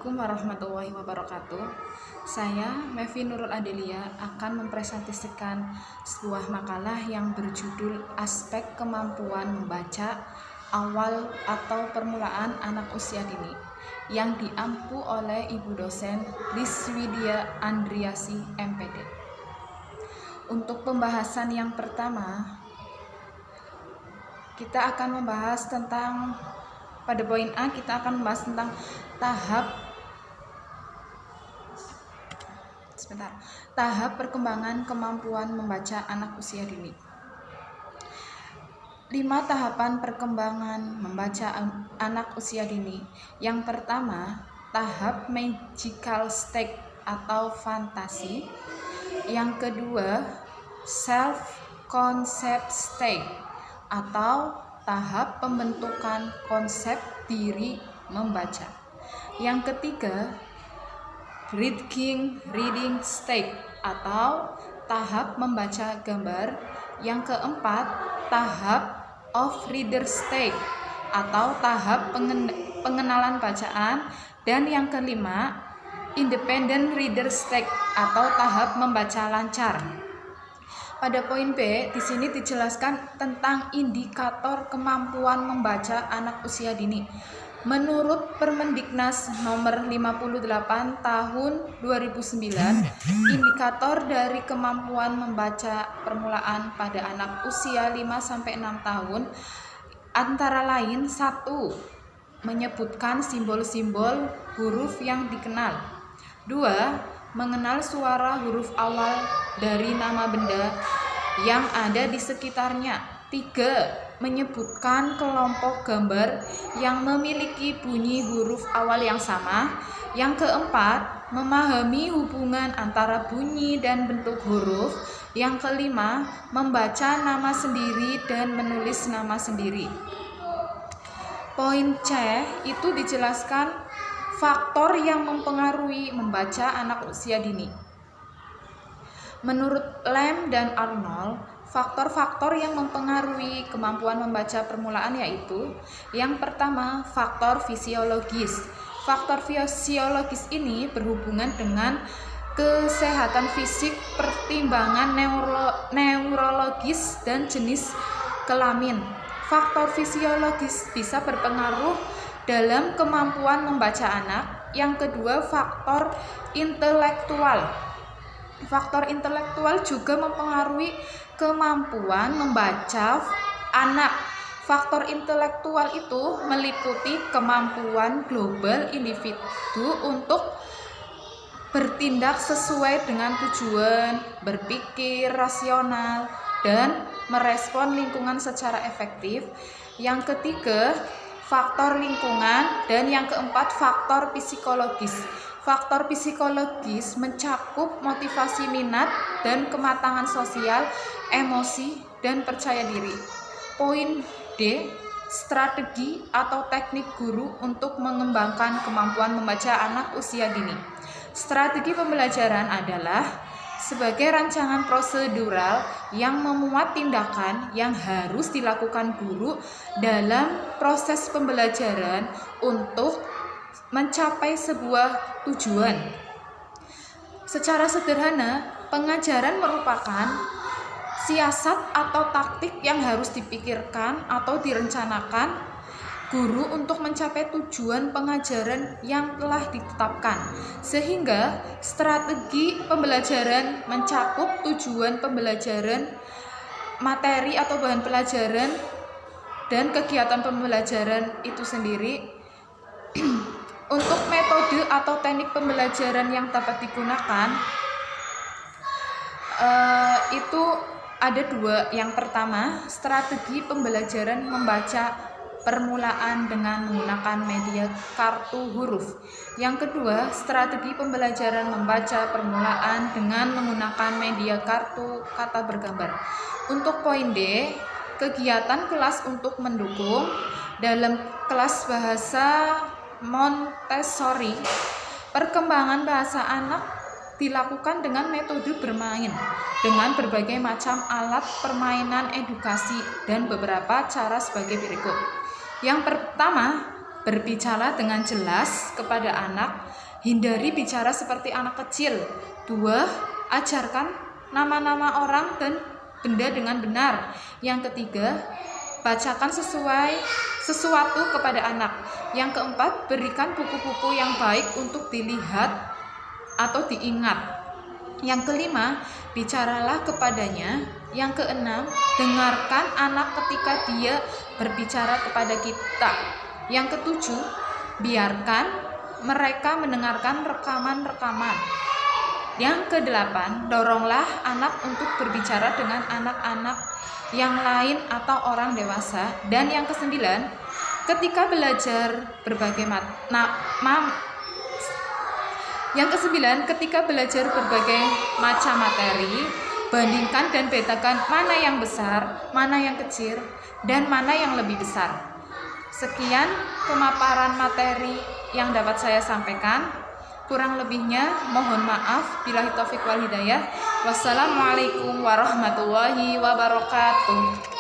Assalamualaikum warahmatullahi wabarakatuh. Saya Mevi Nurul Adelia akan mempresentasikan sebuah makalah yang berjudul Aspek Kemampuan Membaca Awal atau Permulaan Anak Usia Dini yang diampu oleh Ibu dosen Liswidia Andriasi MPD. Untuk pembahasan yang pertama, kita akan membahas tentang pada poin A kita akan membahas tentang tahap perkembangan kemampuan membaca anak usia dini. 5 tahapan perkembangan membaca anak usia dini. Yang pertama, tahap magical state atau fantasi. Yang kedua, self concept state atau tahap pembentukan konsep diri membaca. Yang ketiga, reading state atau tahap membaca gambar. Yang keempat, tahap of reader state atau tahap pengenalan bacaan. Dan yang kelima, independent reader state atau tahap membaca lancar. Pada poin B, di sini dijelaskan tentang indikator kemampuan membaca anak usia dini. Menurut Permendiknas nomor 58 tahun 2009, indikator dari kemampuan membaca permulaan pada anak usia 5-6 tahun antara lain 1. Menyebutkan simbol-simbol huruf yang dikenal. 2. Mengenal suara huruf awal dari nama benda yang ada di sekitarnya. 3. Menyebutkan kelompok gambar yang memiliki bunyi huruf awal yang sama. Yang keempat, memahami hubungan antara bunyi dan bentuk huruf. Yang kelima, membaca nama sendiri dan menulis nama sendiri. Poin C itu dijelaskan faktor yang mempengaruhi membaca anak usia dini. Menurut Lamb dan Arnold, faktor-faktor yang mempengaruhi kemampuan membaca permulaan yaitu: yang pertama, faktor fisiologis. Faktor fisiologis ini berhubungan dengan kesehatan fisik, pertimbangan neurologis, dan jenis kelamin. Faktor fisiologis bisa berpengaruh dalam kemampuan membaca anak. Yang kedua, faktor intelektual. Faktor intelektual juga mempengaruhi kemampuan membaca anak. Faktor intelektual itu meliputi kemampuan global individu untuk bertindak sesuai dengan tujuan, berpikir rasional, dan merespon lingkungan secara efektif. Yang ketiga, faktor lingkungan. Dan yang keempat, faktor psikologis. Faktor psikologis mencakup motivasi minat dan kematangan sosial, emosi, dan percaya diri. Poin D, strategi atau teknik guru untuk mengembangkan kemampuan membaca anak usia dini. Strategi pembelajaran adalah sebagai rancangan prosedural yang memuat tindakan yang harus dilakukan guru dalam proses pembelajaran untuk mencapai sebuah tujuan. Secara sederhana, pengajaran merupakan siasat atau taktik yang harus dipikirkan atau direncanakan guru untuk mencapai tujuan pengajaran yang telah ditetapkan, sehingga strategi pembelajaran mencakup tujuan pembelajaran, materi atau bahan pelajaran, dan kegiatan pembelajaran itu sendiri. Untuk metode atau teknik pembelajaran yang dapat digunakan itu ada 2. Yang pertama, strategi pembelajaran membaca permulaan dengan menggunakan media kartu huruf. Yang kedua, strategi pembelajaran membaca permulaan dengan menggunakan media kartu kata bergambar. Untuk poin D, kegiatan kelas untuk mendukung. Dalam kelas bahasa Montessori, perkembangan bahasa anak dilakukan dengan metode bermain dengan berbagai macam alat permainan edukasi dan beberapa cara sebagai berikut. Yang pertama, berbicara dengan jelas kepada anak, hindari bicara seperti anak kecil. 2. Ajarkan nama-nama orang dan benda dengan benar. Yang ketiga, bacakan sesuatu kepada anak. Yang keempat, berikan buku-buku yang baik untuk dilihat atau diingat. Yang kelima, bicaralah kepadanya. Yang keenam, dengarkan anak ketika dia berbicara kepada kita. Yang ketujuh, biarkan mereka mendengarkan rekaman-rekaman. Yang kedelapan, doronglah anak untuk berbicara dengan anak-anak yang lain atau orang dewasa. Dan yang kesembilan, ketika belajar berbagai macam materi, bandingkan dan bedakan mana yang besar, mana yang kecil, dan mana yang lebih besar. Sekian pemaparan materi yang dapat saya sampaikan. Kurang lebihnya mohon maaf. Billahi taufik wal hidayah. Wassalamualaikum warahmatullahi wabarakatuh.